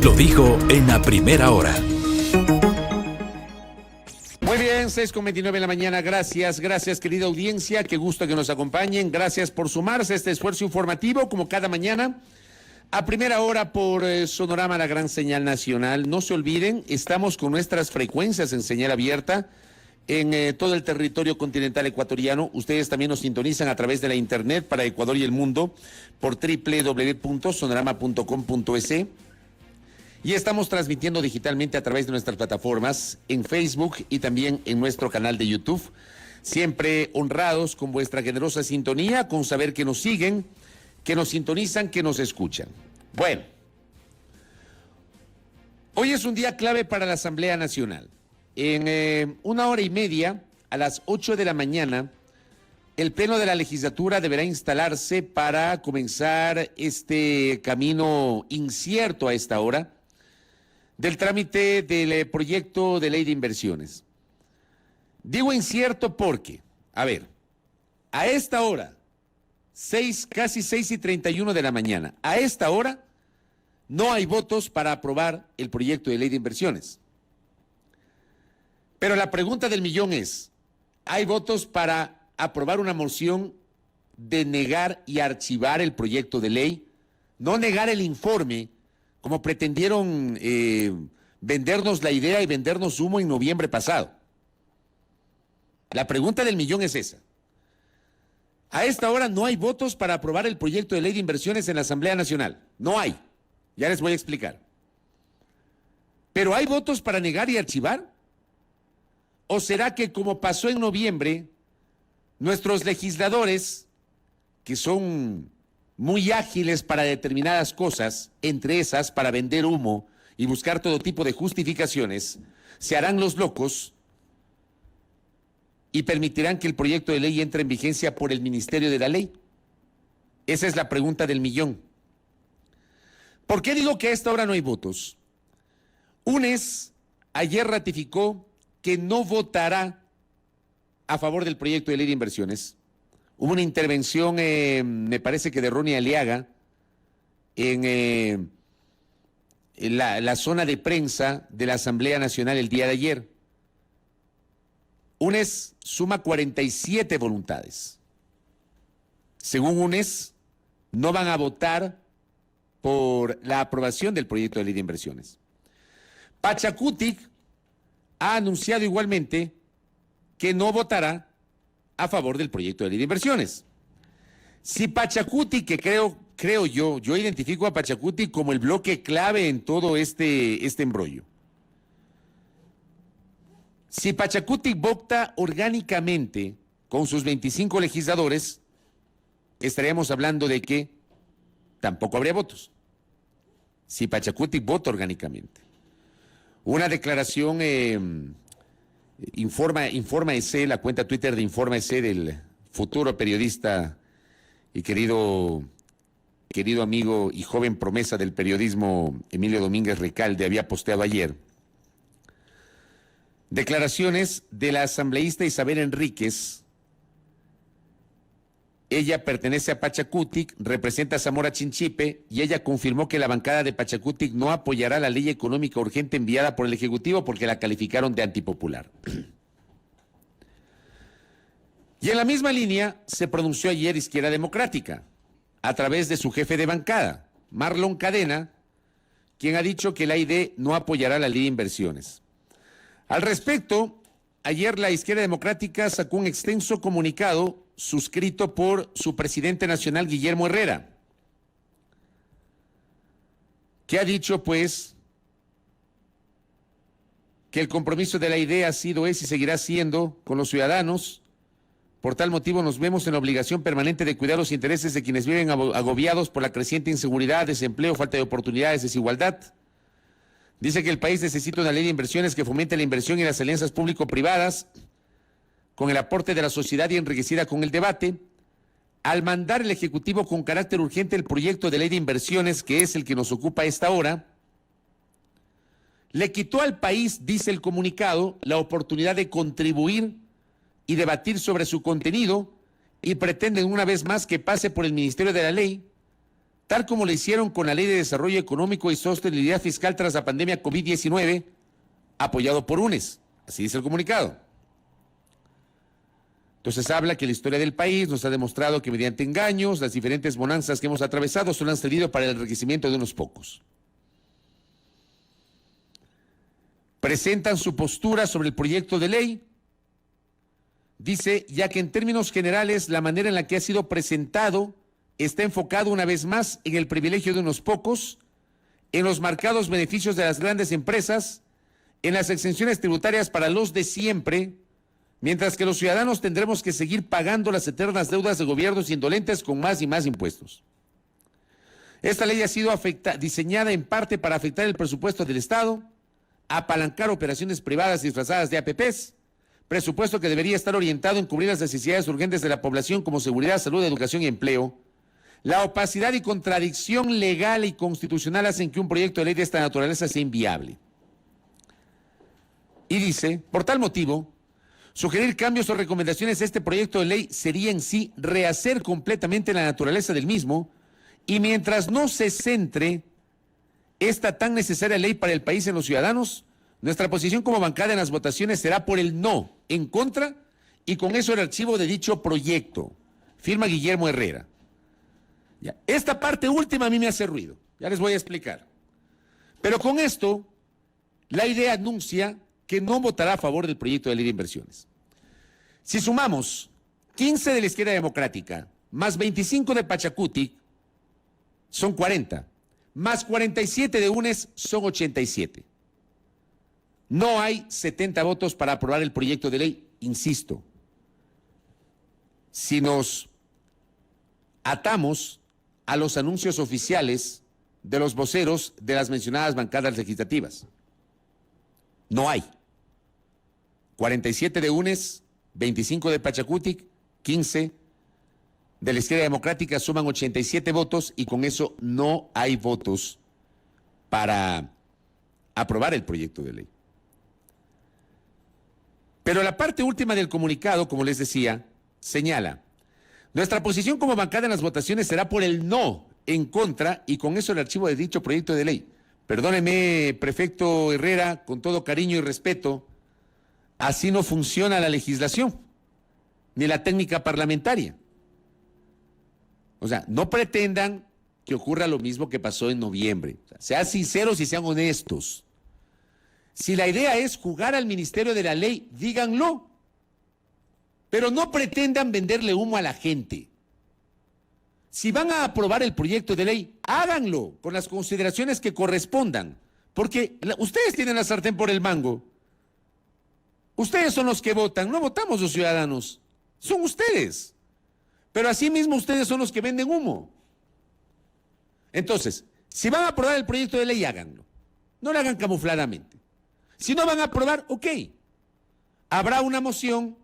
Lo dijo en la primera hora. Muy bien, 6:29 de la mañana. Gracias, querida audiencia. Qué gusto que nos acompañen. Gracias por sumarse a este esfuerzo informativo, como cada mañana, a primera hora por Sonorama, la gran señal nacional. No se olviden, estamos con nuestras frecuencias en señal abierta en todo el territorio continental ecuatoriano. Ustedes también nos sintonizan a través de la internet para Ecuador y el mundo por www.sonorama.com.es. Y estamos transmitiendo digitalmente a través de nuestras plataformas en Facebook y también en nuestro canal de YouTube. Siempre honrados con vuestra generosa sintonía, con saber que nos siguen, que nos sintonizan, que nos escuchan. Bueno, hoy es un día clave para la Asamblea Nacional. En 1 hora y media, a las 8 de la mañana, el Pleno de la Legislatura deberá instalarse para comenzar este camino incierto a esta hora del trámite del proyecto de ley de inversiones. Digo incierto porque, a esta hora, casi 6:31 de la mañana, a esta hora no hay votos para aprobar el proyecto de ley de inversiones. Pero la pregunta del millón es, ¿hay votos para aprobar una moción de negar y archivar el proyecto de ley? No negar el informe, como pretendieron vendernos la idea y vendernos humo en noviembre pasado. La pregunta del millón es esa. A esta hora no hay votos para aprobar el proyecto de ley de inversiones en la Asamblea Nacional. No hay. Ya les voy a explicar. ¿Pero hay votos para negar y archivar? ¿O será que, como pasó en noviembre, nuestros legisladores, que son muy ágiles para determinadas cosas, entre esas para vender humo y buscar todo tipo de justificaciones, se harán los locos y permitirán que el proyecto de ley entre en vigencia por el Ministerio de la Ley? Esa es la pregunta del millón. ¿Por qué digo que a esta hora no hay votos? UNES ayer ratificó que no votará a favor del proyecto de ley de inversiones. Hubo una intervención, me parece que de Ronnie Aliaga, en la zona de prensa de la Asamblea Nacional el día de ayer. UNES suma 47 voluntades. Según UNES, no van a votar por la aprobación del proyecto de ley de inversiones. Pachakutik ha anunciado igualmente que no votará a favor del proyecto de ley de inversiones. Si Pachakutik, que creo yo identifico a Pachakutik como el bloque clave en todo este embrollo. Si Pachakutik vota orgánicamente con sus 25 legisladores, estaríamos hablando de que tampoco habría votos. Si Pachakutik vota orgánicamente. Una declaración Informa EC, la cuenta Twitter de Informa EC del futuro periodista y querido amigo y joven promesa del periodismo Emilio Domínguez Recalde, había posteado ayer declaraciones de la asambleísta Isabel Enríquez. Ella pertenece a Pachakutik, representa a Zamora Chinchipe y ella confirmó que la bancada de Pachakutik no apoyará la ley económica urgente enviada por el Ejecutivo porque la calificaron de antipopular. Y en la misma línea se pronunció ayer Izquierda Democrática, a través de su jefe de bancada, Marlon Cadena, quien ha dicho que la ID no apoyará la ley de inversiones. Al respecto, ayer la Izquierda Democrática sacó un extenso comunicado suscrito por su presidente nacional, Guillermo Herrera, que ha dicho, pues, que el compromiso de la idea ha sido, es y seguirá siendo con los ciudadanos. Por tal motivo nos vemos en la obligación permanente de cuidar los intereses de quienes viven agobiados por la creciente inseguridad, desempleo, falta de oportunidades, desigualdad. Dice que el país necesita una ley de inversiones que fomente la inversión y las alianzas público-privadas, con el aporte de la sociedad y enriquecida con el debate, al mandar el Ejecutivo con carácter urgente el proyecto de ley de inversiones, que es el que nos ocupa a esta hora, le quitó al país, dice el comunicado, la oportunidad de contribuir y debatir sobre su contenido y pretenden una vez más que pase por el Ministerio de la Ley, tal como lo hicieron con la Ley de Desarrollo Económico y Sostenibilidad Fiscal tras la pandemia COVID-19, apoyado por UNES. Así dice el comunicado. Entonces habla que la historia del país nos ha demostrado que mediante engaños, las diferentes bonanzas que hemos atravesado solo han servido para el enriquecimiento de unos pocos. Presentan su postura sobre el proyecto de ley. Dice, ya que en términos generales la manera en la que ha sido presentado está enfocado una vez más en el privilegio de unos pocos, en los marcados beneficios de las grandes empresas, en las exenciones tributarias para los de siempre, mientras que los ciudadanos tendremos que seguir pagando las eternas deudas de gobiernos indolentes con más y más impuestos. Esta ley ha sido diseñada en parte para afectar el presupuesto del Estado, apalancar operaciones privadas disfrazadas de APPs, presupuesto que debería estar orientado en cubrir las necesidades urgentes de la población como seguridad, salud, educación y empleo. La opacidad y contradicción legal y constitucional hacen que un proyecto de ley de esta naturaleza sea inviable. Y dice, por tal motivo, sugerir cambios o recomendaciones a este proyecto de ley sería en sí rehacer completamente la naturaleza del mismo, y mientras no se centre esta tan necesaria ley para el país en los ciudadanos, nuestra posición como bancada en las votaciones será por el no, en contra, y con eso el archivo de dicho proyecto. Firma Guillermo Herrera. Ya. Esta parte última a mí me hace ruido, ya les voy a explicar. Pero con esto, la idea anuncia que no votará a favor del proyecto de ley de inversiones. Si sumamos 15 de la izquierda democrática, más 25 de Pachacutic, son 40, más 47 de UNES, son 87. No hay 70 votos para aprobar el proyecto de ley, insisto. Si nos atamos a los anuncios oficiales de los voceros de las mencionadas bancadas legislativas. No hay. 47 de UNES, 25 de Pachacutic, 15 de la izquierda democrática, suman 87 votos y con eso no hay votos para aprobar el proyecto de ley. Pero la parte última del comunicado, como les decía, señala, nuestra posición como bancada en las votaciones será por el no, en contra, y con eso el archivo de dicho proyecto de ley. Perdóneme, prefecto Herrera, con todo cariño y respeto, así no funciona la legislación, ni la técnica parlamentaria. O sea, no pretendan que ocurra lo mismo que pasó en noviembre. O sea, sean sinceros y sean honestos. Si la idea es jugar al Ministerio de la Ley, díganlo. Pero no pretendan venderle humo a la gente. Si van a aprobar el proyecto de ley, háganlo con las consideraciones que correspondan. Porque ustedes tienen la sartén por el mango. Ustedes son los que votan, no votamos los ciudadanos. Son ustedes. Pero asimismo ustedes son los que venden humo. Entonces, si van a aprobar el proyecto de ley, háganlo. No lo hagan camufladamente. Si no van a aprobar, ok. Habrá una moción,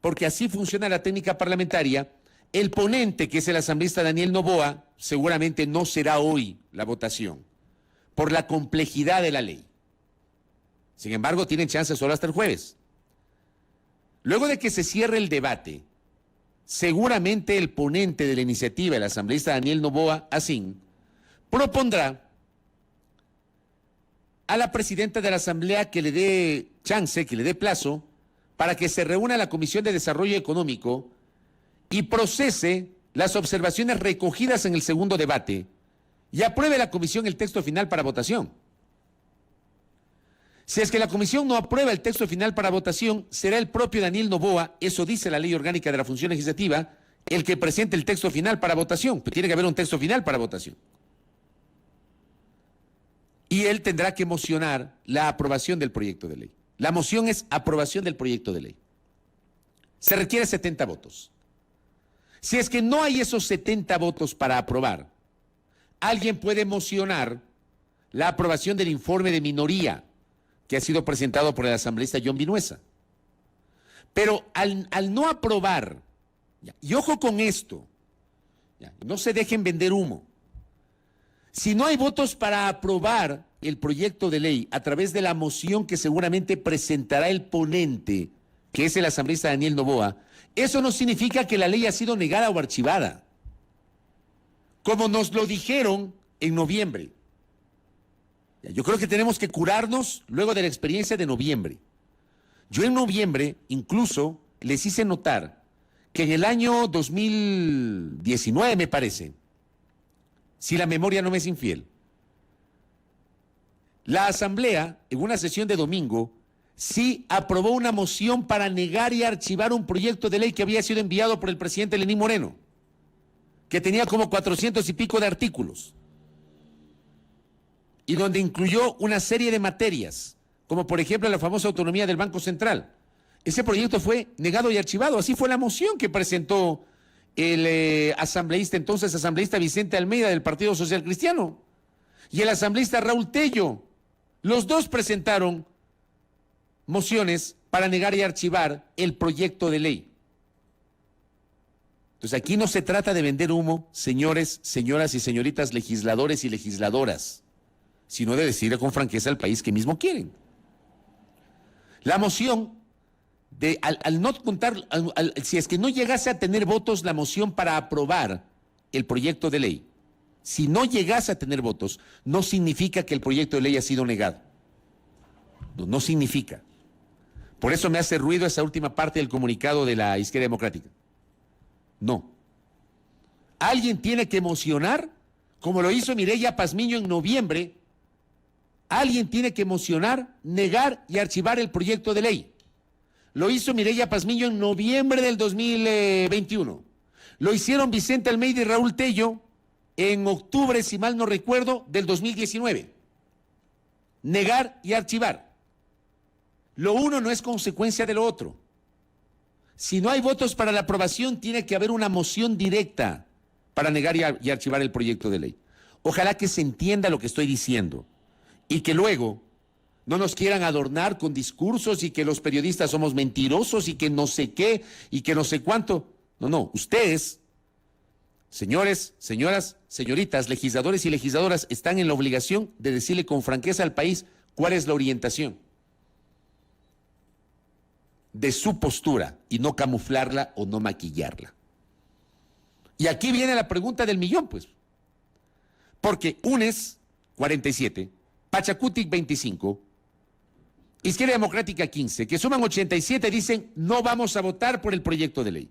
porque así funciona la técnica parlamentaria. El ponente, que es el asambleísta Daniel Noboa, seguramente no será hoy la votación, por la complejidad de la ley. Sin embargo, tienen chance solo hasta el jueves. Luego de que se cierre el debate, seguramente el ponente de la iniciativa, el asambleísta Daniel Noboa Asín, propondrá a la presidenta de la Asamblea que le dé chance, que le dé plazo, para que se reúna la Comisión de Desarrollo Económico y procese las observaciones recogidas en el segundo debate y apruebe la comisión el texto final para votación. Si es que la comisión no aprueba el texto final para votación, será el propio Daniel Noboa, eso dice la Ley Orgánica de la Función Legislativa, el que presente el texto final para votación. Pues tiene que haber un texto final para votación. Y él tendrá que mocionar la aprobación del proyecto de ley. La moción es aprobación del proyecto de ley. Se requiere 70 votos. Si es que no hay esos 70 votos para aprobar, alguien puede mocionar la aprobación del informe de minoría que ha sido presentado por el asambleísta John Vinuesa. Pero al no aprobar, y ojo con esto, no se dejen vender humo. Si no hay votos para aprobar el proyecto de ley a través de la moción que seguramente presentará el ponente, que es el asambleísta Daniel Noboa, eso no significa que la ley ha sido negada o archivada. como nos lo dijeron en noviembre. Yo creo que tenemos que curarnos luego de la experiencia de noviembre. Yo en noviembre incluso les hice notar que en el año 2019, me parece, si la memoria no me es infiel, la Asamblea, en una sesión de domingo, sí aprobó una moción para negar y archivar un proyecto de ley que había sido enviado por el presidente Lenín Moreno, que tenía como 400 y pico de artículos, y donde incluyó una serie de materias, como por ejemplo la famosa autonomía del Banco Central. Ese proyecto fue negado y archivado. Así fue la moción que presentó el entonces asambleísta Vicente Almeida del Partido Social Cristiano y el asambleísta Raúl Tello. Los dos presentaron mociones para negar y archivar el proyecto de ley. Entonces aquí no se trata de vender humo, señores, señoras y señoritas legisladores y legisladoras, sino de decirle con franqueza al país que mismo quieren. La moción, al no contar, si es que no llegase a tener votos la moción para aprobar el proyecto de ley, si no llegase a tener votos, no significa que el proyecto de ley ha sido negado. No significa. Por eso me hace ruido esa última parte del comunicado de la Izquierda Democrática. No. Alguien tiene que mocionar, como lo hizo Mireya Pazmiño en noviembre. Alguien tiene que mocionar, negar y archivar el proyecto de ley. Lo hizo Mireya Pazmiño en noviembre del 2021. Lo hicieron Vicente Almeida y Raúl Tello en octubre, si mal no recuerdo, del 2019. Negar y archivar. Lo uno no es consecuencia de lo otro. Si no hay votos para la aprobación, tiene que haber una moción directa para negar y archivar el proyecto de ley. Ojalá que se entienda lo que estoy diciendo y que luego no nos quieran adornar con discursos y que los periodistas somos mentirosos y que no sé qué y que no sé cuánto. No, ustedes, señores, señoras, señoritas, legisladores y legisladoras, están en la obligación de decirle con franqueza al país cuál es la orientación de su postura y no camuflarla o no maquillarla. Y aquí viene la pregunta del millón, pues. Porque UNES, 47, Pachacutic, 25, Izquierda Democrática, 15, que suman 87, dicen no vamos a votar por el proyecto de ley.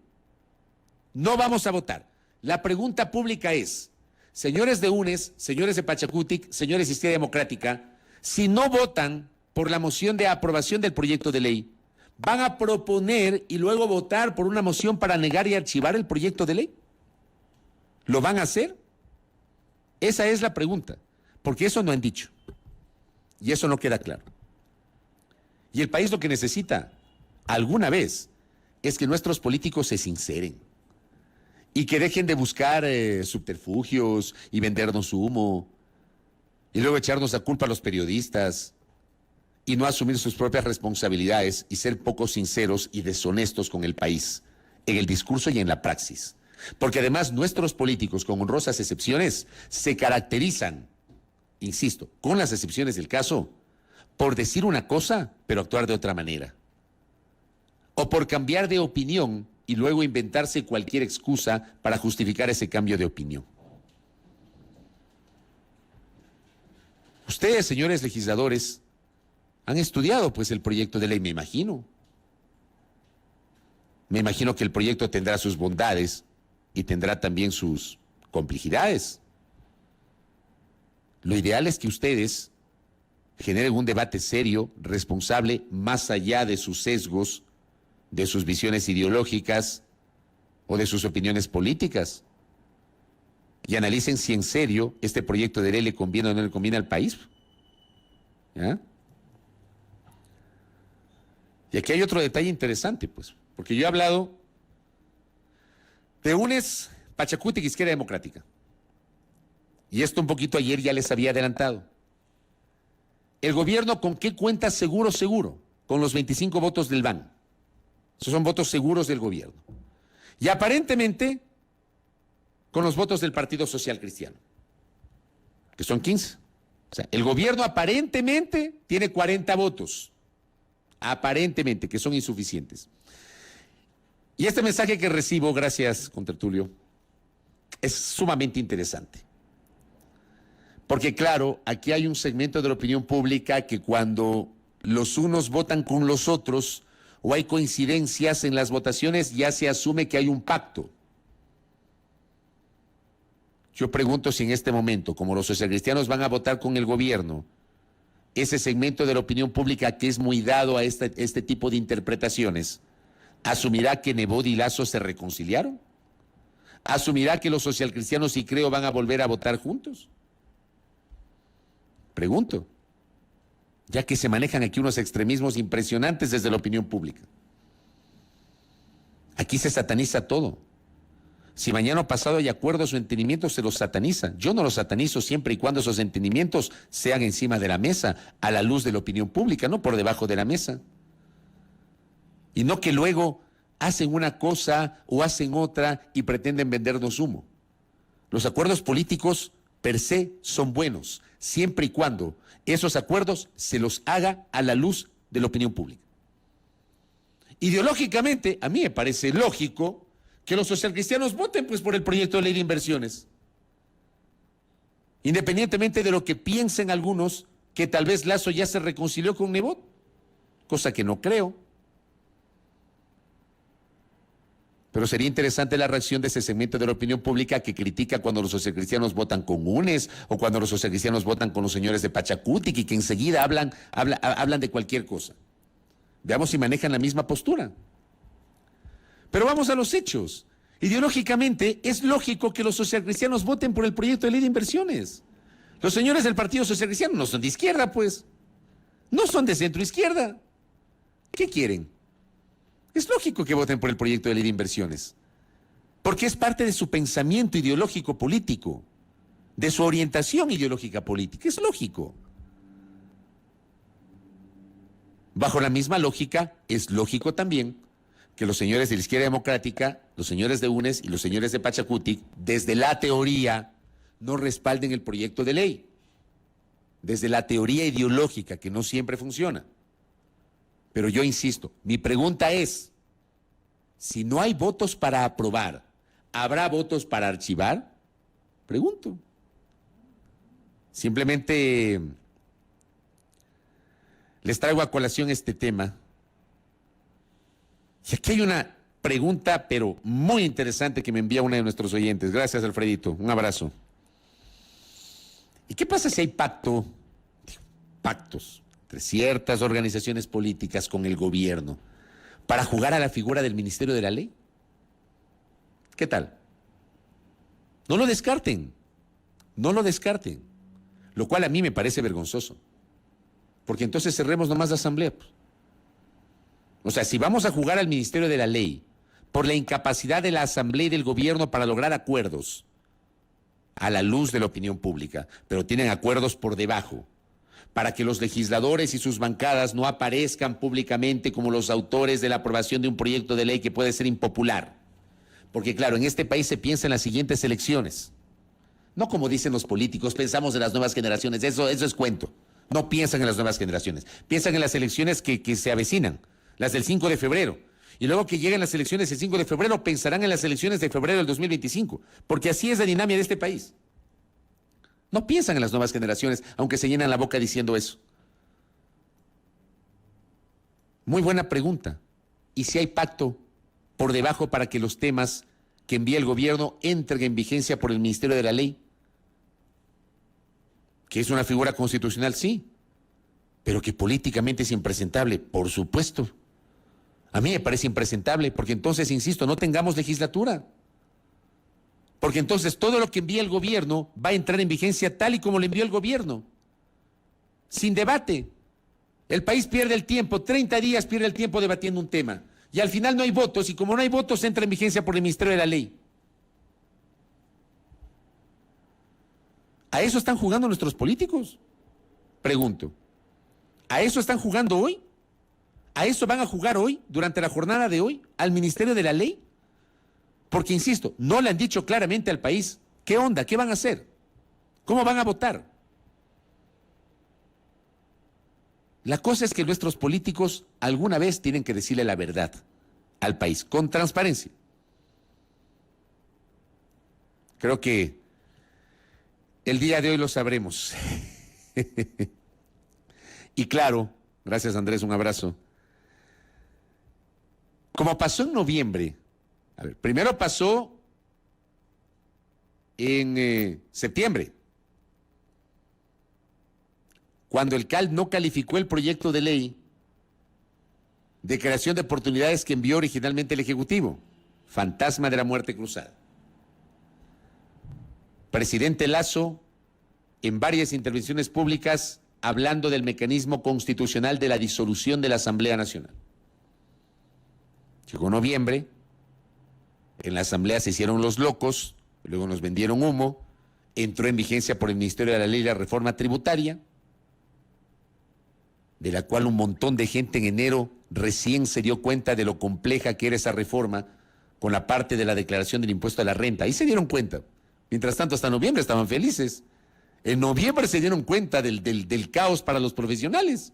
No vamos a votar. La pregunta pública es, señores de UNES, señores de Pachacutic, señores de Izquierda Democrática, si no votan por la moción de aprobación del proyecto de ley, ¿van a proponer y luego votar por una moción para negar y archivar el proyecto de ley? ¿Lo van a hacer? Esa es la pregunta, porque eso no han dicho. Y eso no queda claro. Y el país lo que necesita alguna vez es que nuestros políticos se sinceren y que dejen de buscar subterfugios y vendernos humo y luego echarnos la culpa a los periodistas y no asumir sus propias responsabilidades y ser poco sinceros y deshonestos con el país en el discurso y en la praxis. Porque además nuestros políticos, con honrosas excepciones, se caracterizan, insisto, con las excepciones del caso, por decir una cosa, pero actuar de otra manera. O por cambiar de opinión y luego inventarse cualquier excusa para justificar ese cambio de opinión. Ustedes, señores legisladores, han estudiado pues el proyecto de ley, me imagino. Me imagino que el proyecto tendrá sus bondades y tendrá también sus complejidades. Lo ideal es que ustedes generen un debate serio, responsable, más allá de sus sesgos, de sus visiones ideológicas o de sus opiniones políticas. Y analicen si en serio este proyecto de ley le conviene o no le conviene al país. ¿Ya? Y aquí hay otro detalle interesante, pues, porque yo he hablado de UNES, Pachacutic y Izquierda Democrática. Y esto un poquito ayer ya les había adelantado. ¿El gobierno con qué cuenta seguro? Con los 25 votos del BAN. Esos son votos seguros del gobierno. Y aparentemente con los votos del Partido Social Cristiano, que son 15. O sea, el gobierno aparentemente tiene 40 votos. Aparentemente, que son insuficientes. Y este mensaje que recibo, gracias, contertulio, es sumamente interesante. Porque claro, aquí hay un segmento de la opinión pública que cuando los unos votan con los otros o hay coincidencias en las votaciones, ya se asume que hay un pacto. Yo pregunto si en este momento, como los socialcristianos van a votar con el gobierno, ese segmento de la opinión pública que es muy dado a este tipo de interpretaciones, ¿asumirá que Nebot y Lasso se reconciliaron? ¿Asumirá que los socialcristianos y Creo van a volver a votar juntos? Pregunto, ya que se manejan aquí unos extremismos impresionantes desde la opinión pública. Aquí se sataniza todo. Si mañana o pasado hay acuerdos o entendimientos, se los sataniza. Yo no los satanizo siempre y cuando esos entendimientos sean encima de la mesa, a la luz de la opinión pública, no por debajo de la mesa. Y no que luego hacen una cosa o hacen otra y pretenden vendernos humo. Los acuerdos políticos per se son buenos, siempre y cuando esos acuerdos se los haga a la luz de la opinión pública. Ideológicamente, a mí me parece lógico que los socialcristianos voten pues por el proyecto de ley de inversiones. Independientemente de lo que piensen algunos, que tal vez Lasso ya se reconcilió con Nebot, cosa que no creo. Pero sería interesante la reacción de ese segmento de la opinión pública que critica cuando los socialcristianos votan con UNES o cuando los socialcristianos votan con los señores de Pachacutic y que enseguida hablan de cualquier cosa. Veamos si manejan la misma postura. Pero vamos a los hechos. Ideológicamente es lógico que los socialcristianos voten por el proyecto de ley de inversiones. Los señores del Partido Socialcristiano no son de izquierda, pues. No son de centro izquierda. ¿Qué quieren? Es lógico que voten por el proyecto de ley de inversiones, porque es parte de su pensamiento ideológico político, de su orientación ideológica política. Es lógico. Bajo la misma lógica, es lógico también que los señores de la izquierda democrática, los señores de UNES y los señores de Pachacutic, desde la teoría, no respalden el proyecto de ley. Desde la teoría ideológica, que no siempre funciona. Pero yo insisto, mi pregunta es, si no hay votos para aprobar, ¿habrá votos para archivar? Pregunto. Simplemente les traigo a colación este tema. Y aquí hay una pregunta, pero muy interesante, que me envía una de nuestros oyentes. Gracias, Alfredito. Un abrazo. ¿Y qué pasa si hay pactos entre ciertas organizaciones políticas con el gobierno para jugar a la figura del Ministerio de la Ley? ¿Qué tal? No lo descarten, no lo descarten, lo cual a mí me parece vergonzoso, porque entonces cerremos nomás la asamblea. O sea, si vamos a jugar al Ministerio de la Ley por la incapacidad de la asamblea y del gobierno para lograr acuerdos a la luz de la opinión pública, pero tienen acuerdos por debajo, para que los legisladores y sus bancadas no aparezcan públicamente como los autores de la aprobación de un proyecto de ley que puede ser impopular. Porque claro, en este país se piensa en las siguientes elecciones. No como dicen los políticos, pensamos en las nuevas generaciones, eso es cuento. No piensan en las nuevas generaciones, piensan en las elecciones que se avecinan, las del 5 de febrero. Y luego que lleguen las elecciones el 5 de febrero, pensarán en las elecciones de febrero del 2025, porque así es la dinámica de este país. No piensan en las nuevas generaciones, aunque se llenan la boca diciendo eso. Muy buena pregunta. ¿Y si hay pacto por debajo para que los temas que envíe el gobierno entren en vigencia por el Ministerio de la Ley? ¿Que es una figura constitucional? Sí. Pero que políticamente es impresentable, por supuesto. A mí me parece impresentable, porque entonces, insisto, no tengamos legislatura. Porque entonces todo lo que envía el gobierno va a entrar en vigencia tal y como lo envió el gobierno, sin debate. El país pierde el tiempo, 30 días pierde el tiempo debatiendo un tema, y al final no hay votos, y como no hay votos entra en vigencia por el Ministerio de la Ley. ¿A eso están jugando nuestros políticos? Pregunto. ¿A eso están jugando hoy? ¿A eso van a jugar hoy, durante la jornada de hoy, al Ministerio de la Ley? Porque, insisto, no le han dicho claramente al país qué onda, qué van a hacer, cómo van a votar. La cosa es que nuestros políticos alguna vez tienen que decirle la verdad al país, con transparencia. Creo que el día de hoy lo sabremos. Y claro, gracias Andrés, un abrazo. Como pasó en noviembre, a ver, primero pasó en septiembre, cuando el CAL no calificó el proyecto de ley de creación de oportunidades que envió originalmente el Ejecutivo, fantasma de la muerte cruzada. Presidente Lasso, en varias intervenciones públicas, hablando del mecanismo constitucional de la disolución de la Asamblea Nacional. Llegó noviembre, en la Asamblea se hicieron los locos, luego nos vendieron humo, entró en vigencia por el Ministerio de la Ley la reforma tributaria, de la cual un montón de gente en enero recién se dio cuenta de lo compleja que era esa reforma con la parte de la declaración del impuesto a la renta. Ahí se dieron cuenta. Mientras tanto, hasta noviembre estaban felices. En noviembre se dieron cuenta del caos para los profesionales.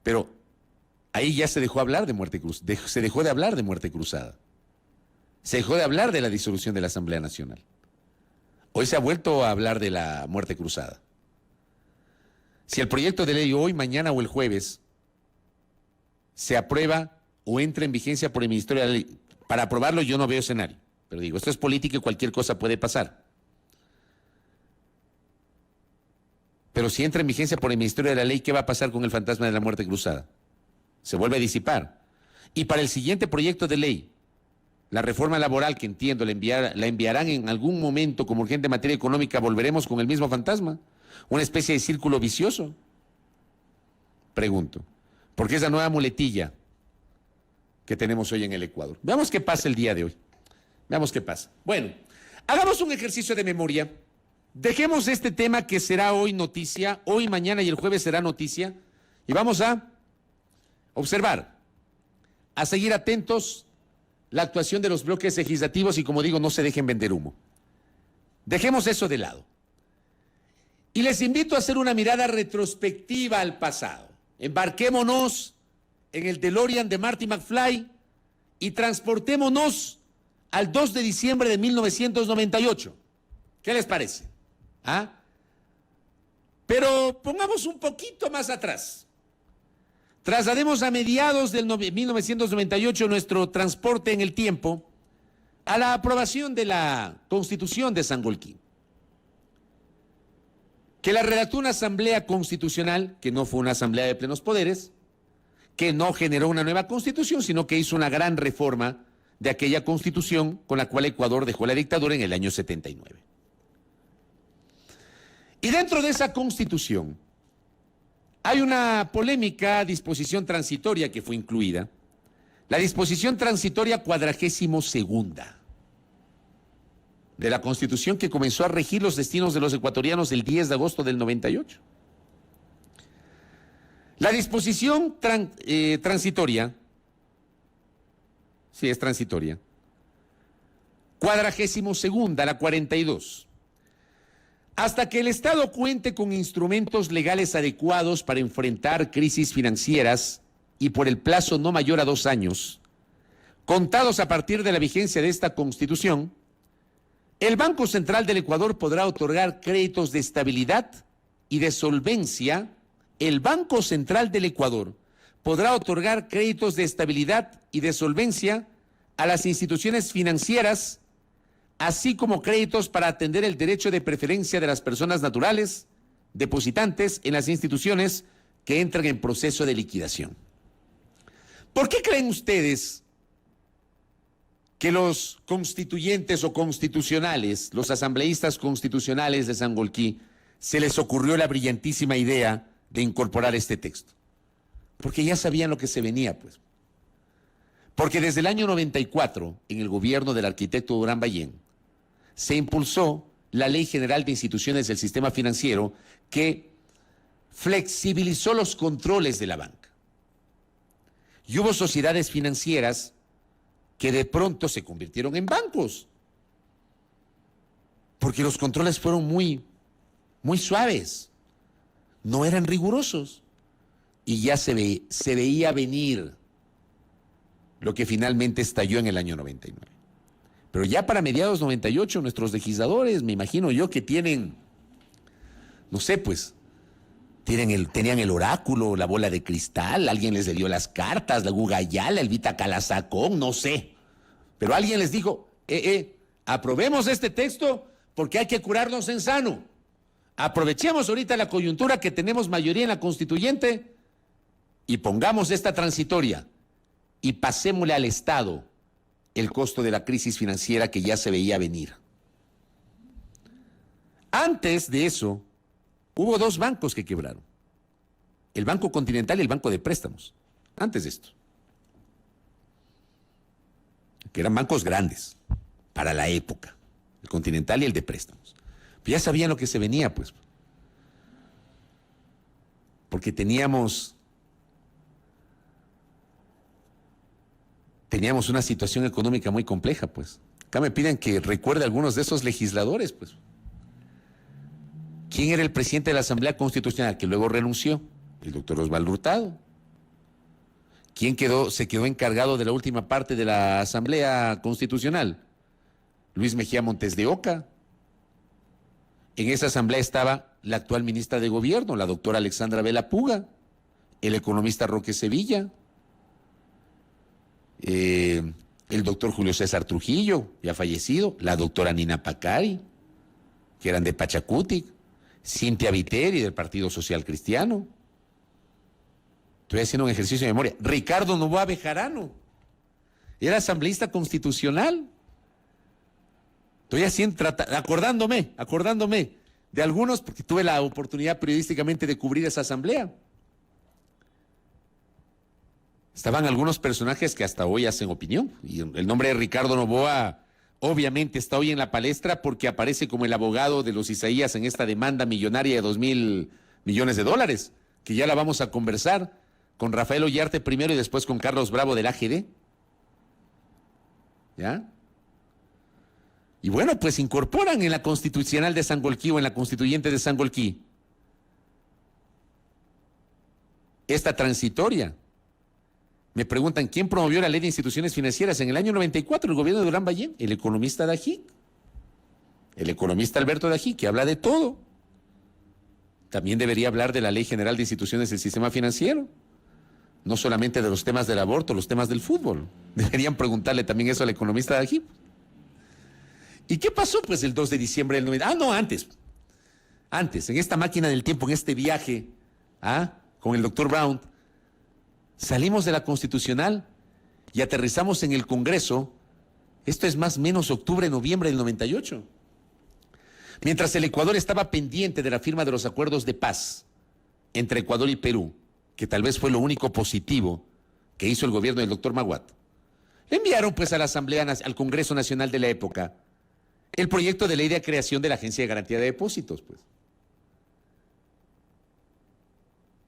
Pero ahí ya se dejó hablar de muerte cruzada, se dejó de hablar de muerte cruzada. Se dejó de hablar de la disolución de la Asamblea Nacional. Hoy se ha vuelto a hablar de la muerte cruzada. Si el proyecto de ley hoy, mañana o el jueves se aprueba o entra en vigencia por el Ministerio de la Ley, para aprobarlo yo no veo escenario, pero digo, esto es política y cualquier cosa puede pasar. Pero si entra en vigencia por el Ministerio de la Ley, ¿qué va a pasar con el fantasma de la muerte cruzada? Se vuelve a disipar. Y para el siguiente proyecto de ley, la reforma laboral, que entiendo la enviarán en algún momento como urgente materia económica, ¿volveremos con el mismo fantasma? ¿Una especie de círculo vicioso? Pregunto. Porque es la nueva muletilla que tenemos hoy en el Ecuador. Veamos qué pasa el día de hoy. Veamos qué pasa. Bueno, hagamos un ejercicio de memoria. Dejemos este tema que será hoy noticia, hoy, mañana y el jueves será noticia, y vamos a observar, a seguir atentos la actuación de los bloques legislativos y, como digo, no se dejen vender humo. Dejemos eso de lado. Y les invito a hacer una mirada retrospectiva al pasado. Embarquémonos en el DeLorean de Marty McFly y transportémonos al 2 de diciembre de 1998. ¿Qué les parece? ¿Ah? Pero pongamos un poquito más atrás. Traslademos a mediados del 1998 nuestro transporte en el tiempo a la aprobación de la Constitución de Sangolquí, que la redactó una asamblea constitucional, que no fue una asamblea de plenos poderes, que no generó una nueva constitución, sino que hizo una gran reforma de aquella constitución con la cual Ecuador dejó la dictadura en el año 79. Y dentro de esa constitución hay una polémica disposición transitoria que fue incluida, la disposición transitoria 42ª de la Constitución, que comenzó a regir los destinos de los ecuatorianos el 10 de agosto del 98. La disposición transitoria, sí es transitoria, 42ª, la 42, hasta que el Estado cuente con instrumentos legales adecuados para enfrentar crisis financieras y por el plazo no mayor a 2 años, contados a partir de la vigencia de esta Constitución, el Banco Central del Ecuador podrá otorgar créditos de estabilidad y de solvencia. El Banco Central del Ecuador podrá otorgar créditos de estabilidad y de solvencia a las instituciones financieras, así como créditos para atender el derecho de preferencia de las personas naturales depositantes en las instituciones que entran en proceso de liquidación. ¿Por qué creen ustedes que los constituyentes o constitucionales, los asambleístas constitucionales de Sangolquí, se les ocurrió la brillantísima idea de incorporar este texto? Porque ya sabían lo que se venía, pues. Porque desde el año 94, en el gobierno del arquitecto Durán Ballén, se impulsó la Ley General de Instituciones del Sistema Financiero, que flexibilizó los controles de la banca. Y hubo sociedades financieras que de pronto se convirtieron en bancos, porque los controles fueron muy suaves, no eran rigurosos, y ya se veía venir lo que finalmente estalló en el año 99. Pero ya para mediados 98 nuestros legisladores, me imagino yo que tienen, no sé, pues, tenían el oráculo, la bola de cristal, alguien les dio las cartas, la Gugayala, el Vita Calazacón, no sé. Pero alguien les dijo, aprobemos este texto porque hay que curarnos en sano. Aprovechemos ahorita la coyuntura que tenemos mayoría en la constituyente y pongamos esta transitoria y pasémosle al Estado el costo de la crisis financiera que ya se veía venir. Antes de eso, hubo dos bancos que quebraron. El Banco Continental y el Banco de Préstamos. Antes de esto. Que eran bancos grandes para la época. El Continental y el de Préstamos. Pero ya sabían lo que se venía, pues. Porque teníamos una situación económica muy compleja, pues. Acá me piden que recuerde a algunos de esos legisladores, pues. ¿Quién era el presidente de la Asamblea Constitucional que luego renunció? El doctor Osvaldo Hurtado. ¿Quién se quedó encargado de la última parte de la Asamblea Constitucional? Luis Mejía Montes de Oca. En esa asamblea estaba la actual ministra de Gobierno, la doctora Alexandra Vela Puga, el economista Roque Sevilla, el doctor Julio César Trujillo, ya fallecido, la doctora Nina Pacari, que eran de Pachacutic, Cintia Viteri del Partido Social Cristiano. Estoy haciendo un ejercicio de memoria. Ricardo Novoa Bejarano, era asambleísta constitucional. Estoy haciendo, acordándome de algunos, porque tuve la oportunidad periodísticamente de cubrir esa asamblea. Estaban algunos personajes que hasta hoy hacen opinión. Y el nombre de Ricardo Novoa obviamente está hoy en la palestra porque aparece como el abogado de los Isaías en esta demanda millonaria de $2,000 millones, que ya la vamos a conversar con Rafael Ollarte primero y después con Carlos Bravo del AGD. ¿Ya? Y bueno, pues incorporan en la constitucional de Sangolquí o en la constituyente de Sangolquí esta transitoria. Me preguntan, ¿quién promovió la ley de instituciones financieras? En el año 94, el gobierno de Durán Ballén, el economista Dají, el economista Alberto Dají, que habla de todo. También debería hablar de la Ley General de Instituciones del Sistema Financiero, no solamente de los temas del aborto, los temas del fútbol. Deberían preguntarle también eso al economista Dají. ¿Y qué pasó pues el 2 de diciembre del 90? No, antes, en esta máquina del tiempo, en este viaje, con el doctor Brown, salimos de la Constitucional y aterrizamos en el Congreso. Esto es más o menos octubre, noviembre del 98. Mientras el Ecuador estaba pendiente de la firma de los acuerdos de paz entre Ecuador y Perú, que tal vez fue lo único positivo que hizo el gobierno del doctor Maguad, le enviaron pues a la Asamblea, al Congreso Nacional de la época, el proyecto de ley de creación de la Agencia de Garantía de Depósitos, pues.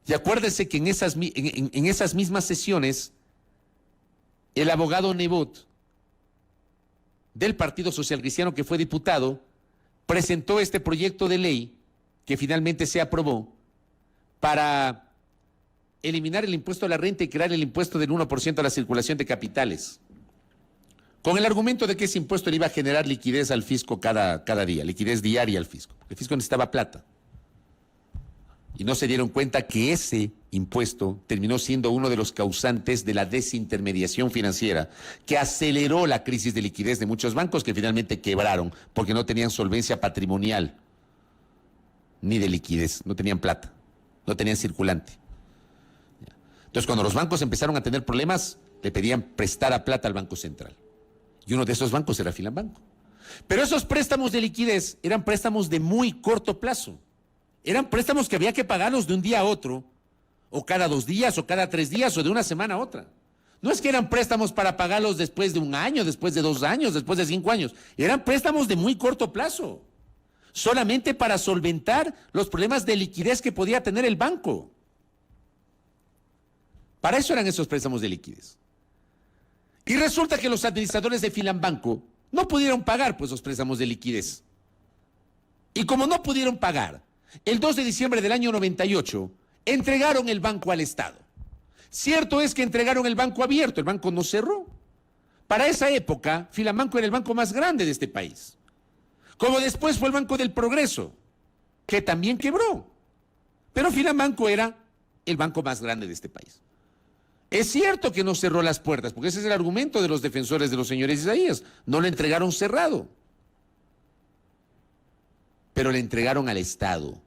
Y acuérdense que en esas mismas sesiones, el abogado Nebot, del Partido Social Cristiano, que fue diputado, presentó este proyecto de ley que finalmente se aprobó para eliminar el impuesto a la renta y crear el impuesto del 1% a la circulación de capitales, con el argumento de que ese impuesto le iba a generar liquidez al fisco cada día, liquidez diaria al fisco. El fisco necesitaba plata. Y no se dieron cuenta que ese impuesto terminó siendo uno de los causantes de la desintermediación financiera, que aceleró la crisis de liquidez de muchos bancos que finalmente quebraron porque no tenían solvencia patrimonial ni de liquidez, no tenían plata, no tenían circulante. Entonces, cuando los bancos empezaron a tener problemas, le pedían prestar plata al Banco Central. Y uno de esos bancos era Filambanco. Pero esos préstamos de liquidez eran préstamos de muy corto plazo. Eran préstamos que había que pagarlos de un día a otro, o cada 2 días, o cada 3 días, o de una semana a otra. No es que eran préstamos para pagarlos después de 1 año, después de 2 años, después de 5 años. Eran préstamos de muy corto plazo, solamente para solventar los problemas de liquidez que podía tener el banco. Para eso eran esos préstamos de liquidez. Y resulta que los administradores de Filambanco no pudieron pagar pues los préstamos de liquidez. Y como no pudieron pagar, el 2 de diciembre del año 98 entregaron el banco al Estado. Cierto es que entregaron el banco abierto, el banco no cerró, Para esa época, Filambanco era el banco más grande de este país. Como después fue el Banco del Progreso, que también quebró. Pero Filambanco era el banco más grande de este país. Es cierto que no cerró las puertas, porque ese es el argumento de los defensores de los señores Isaías. No le entregaron cerrado, pero le entregaron al Estado.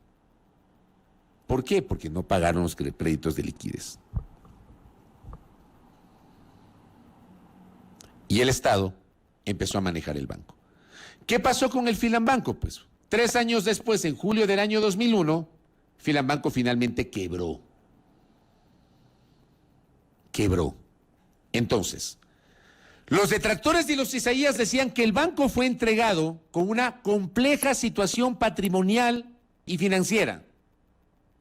¿Por qué? Porque no pagaron los créditos de liquidez. Y el Estado empezó a manejar el banco. ¿Qué pasó con el Filambanco? Pues 3 años después, en julio del año 2001, Filambanco finalmente quebró. Quebró. Entonces, los detractores de los Isaías decían que el banco fue entregado con una compleja situación patrimonial y financiera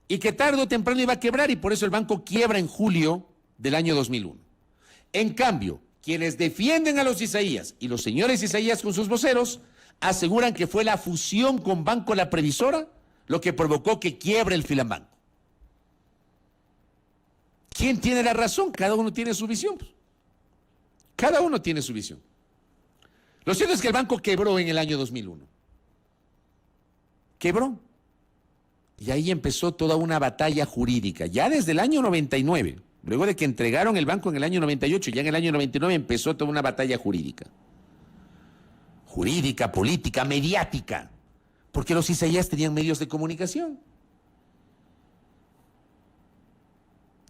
y que tarde o temprano iba a quebrar y por eso el banco quiebra en julio del año 2001. En cambio, quienes defienden a los Isaías y los señores Isaías con sus voceros aseguran que fue la fusión con Banco La Previsora lo que provocó que quiebre el Filambanco. ¿Quién tiene la razón? Cada uno tiene su visión. Cada uno tiene su visión. Lo cierto es que el banco quebró en el año 2001. Quebró. Y ahí empezó toda una batalla jurídica. Ya desde el año 99, luego de que entregaron el banco en el año 98, ya en el año 99 empezó toda una batalla jurídica. Jurídica, política, mediática. Porque los Isaías tenían medios de comunicación.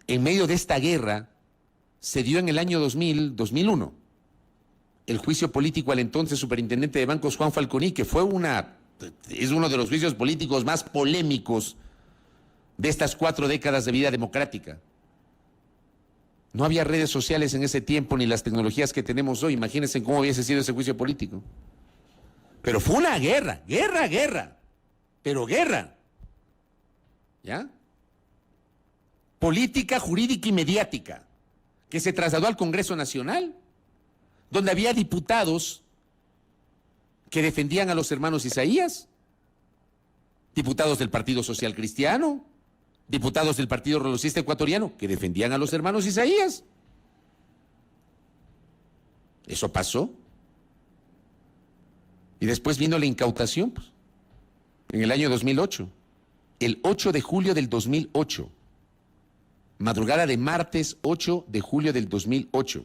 En medio de esta guerra, se dio en el año 2001, el juicio político al entonces superintendente de bancos Juan Falconi, que es uno de los juicios políticos más polémicos de estas 4 décadas de vida democrática. No había redes sociales en ese tiempo, ni las tecnologías que tenemos hoy. Imagínense cómo hubiese sido ese juicio político. Pero fue una guerra, pero guerra. ¿Ya? Política, jurídica y mediática, que se trasladó al Congreso Nacional, donde había diputados que defendían a los hermanos Isaías, diputados del Partido Social Cristiano, diputados del Partido Revolucionista Ecuatoriano, que defendían a los hermanos Isaías. Eso pasó. Y después vino la incautación, pues, en el año 2008, el 8 de julio del 2008. Madrugada de martes 8 de julio del 2008.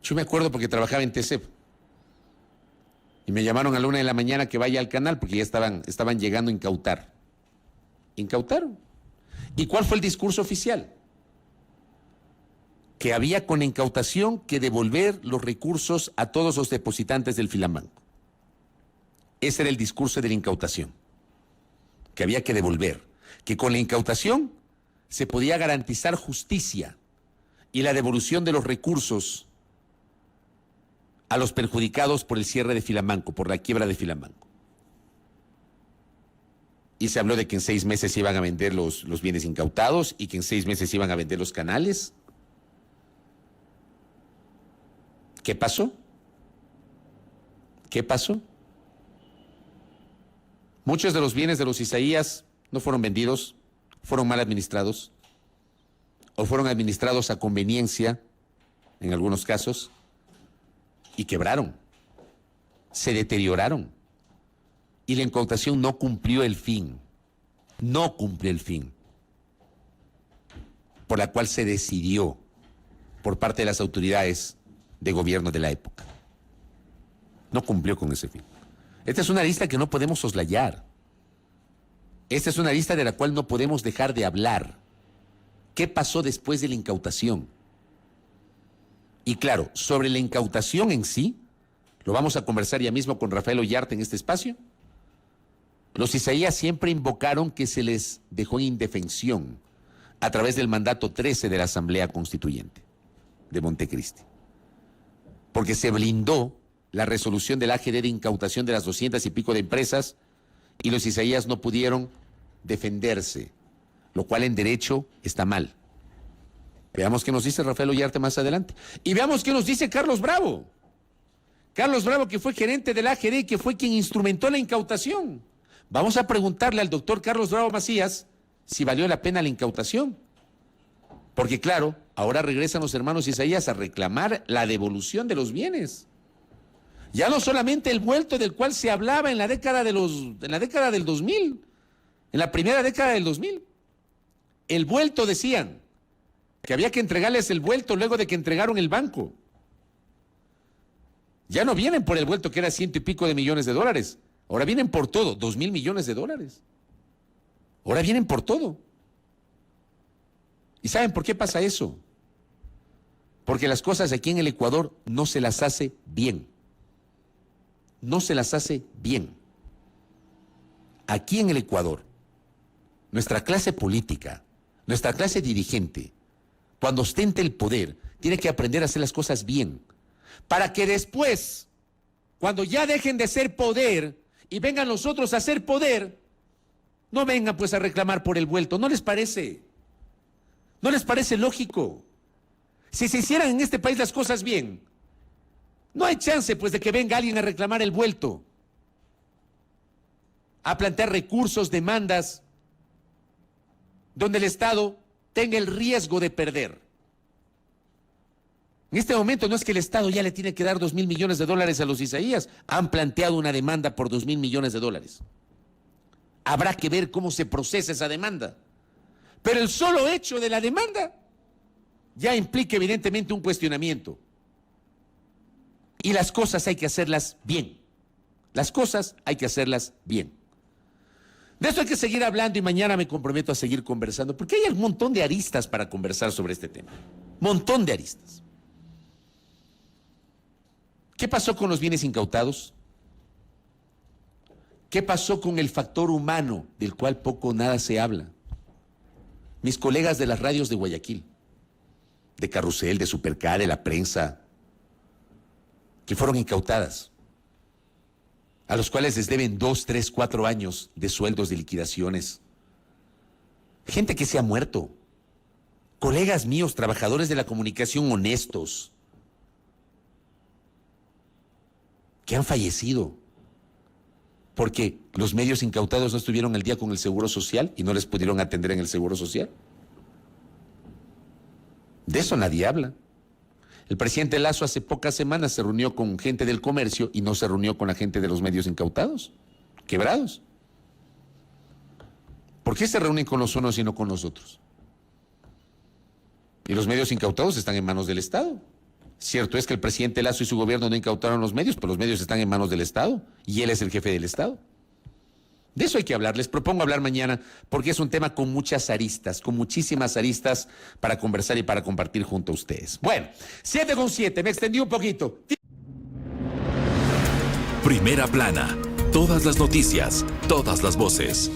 Yo me acuerdo porque trabajaba en TCEP. Y me llamaron a la 1 de la mañana que vaya al canal porque ya estaban llegando a incautar. Incautaron. ¿Y cuál fue el discurso oficial? Que había con la incautación que devolver los recursos a todos los depositantes del Filambanco. Ese era el discurso de la incautación. Que había que devolver. Que con la incautación se podía garantizar justicia y la devolución de los recursos a los perjudicados por el cierre de Filambanco, por la quiebra de Filambanco. Y se habló de que en 6 meses se iban a vender los bienes incautados y que en 6 meses se iban a vender los canales. ¿Qué pasó? ¿Qué pasó? Muchos de los bienes de los Isaías no fueron vendidos, fueron mal administrados o fueron administrados a conveniencia en algunos casos y quebraron, se deterioraron y la incautación no cumplió el fin, por la cual se decidió por parte de las autoridades de gobierno de la época. No cumplió con ese fin. Esta es una lista que no podemos soslayar. Esta es una lista de la cual no podemos dejar de hablar. ¿Qué pasó después de la incautación? Y claro, sobre la incautación en sí, lo vamos a conversar ya mismo con Rafael Ollarte en este espacio. Los Isaías siempre invocaron que se les dejó en indefensión a través del mandato 13 de la Asamblea Constituyente de Montecristi, porque se blindó la resolución del AGD de incautación de las 200 y pico de empresas y los Isaías no pudieron defenderse, lo cual en derecho está mal. Veamos qué nos dice Rafael Ollarte más adelante. Y veamos qué nos dice Carlos Bravo. Carlos Bravo, que fue gerente del AGD y que fue quien instrumentó la incautación. Vamos a preguntarle al doctor Carlos Bravo Macías si valió la pena la incautación. Porque claro, ahora regresan los hermanos Isaías a reclamar la devolución de los bienes. Ya no solamente el vuelto del cual se hablaba en la década del 2000, en la primera década del 2000. El vuelto, decían, que había que entregarles el vuelto luego de que entregaron el banco. Ya no vienen por el vuelto que era 100 y pico de millones de dólares. Ahora vienen por todo, 2.000 millones de dólares. Ahora vienen por todo. ¿Y saben por qué pasa eso? Porque las cosas aquí en el Ecuador no se las hace bien. No se las hace bien. Aquí en el Ecuador, nuestra clase política, nuestra clase dirigente, cuando ostente el poder, tiene que aprender a hacer las cosas bien, para que después, cuando ya dejen de ser poder y vengan los otros a ser poder, no vengan pues a reclamar por el vuelto. ¿No les parece? ¿No les parece lógico? Si se hicieran en este país las cosas bien, no hay chance pues de que venga alguien a reclamar el vuelto, a plantear recursos, demandas, donde el Estado tenga el riesgo de perder. En este momento no es que el Estado ya le tiene que dar 2.000 millones de dólares a los Isaías. Han planteado una demanda por 2.000 millones de dólares. Habrá que ver cómo se procesa esa demanda. Pero el solo hecho de la demanda ya implica evidentemente un cuestionamiento. Y las cosas hay que hacerlas bien. Las cosas hay que hacerlas bien. De esto hay que seguir hablando y mañana me comprometo a seguir conversando, porque hay un montón de aristas para conversar sobre este tema. Montón de aristas. ¿Qué pasó con los bienes incautados? ¿Qué pasó con el factor humano, del cual poco o nada se habla? Mis colegas de las radios de Guayaquil, de Carrusel, de Superca, de La Prensa, que fueron incautadas, a los cuales les deben 2, 3, 4 años de sueldos de liquidaciones. Gente que se ha muerto. Colegas míos, trabajadores de la comunicación honestos, que han fallecido porque los medios incautados no estuvieron al día con el Seguro Social y no les pudieron atender en el Seguro Social. De eso nadie habla. El presidente Lasso hace pocas semanas se reunió con gente del comercio y no se reunió con la gente de los medios incautados, quebrados. ¿Por qué se reúnen con los unos y no con los otros? Y los medios incautados están en manos del Estado. Cierto es que el presidente Lasso y su gobierno no incautaron los medios, pero los medios están en manos del Estado y él es el jefe del Estado. De eso hay que hablar. Les propongo hablar mañana porque es un tema con muchas aristas, con muchísimas aristas para conversar y para compartir junto a ustedes. Bueno, 7:07, me extendí un poquito. Primera plana. Todas las noticias, todas las voces.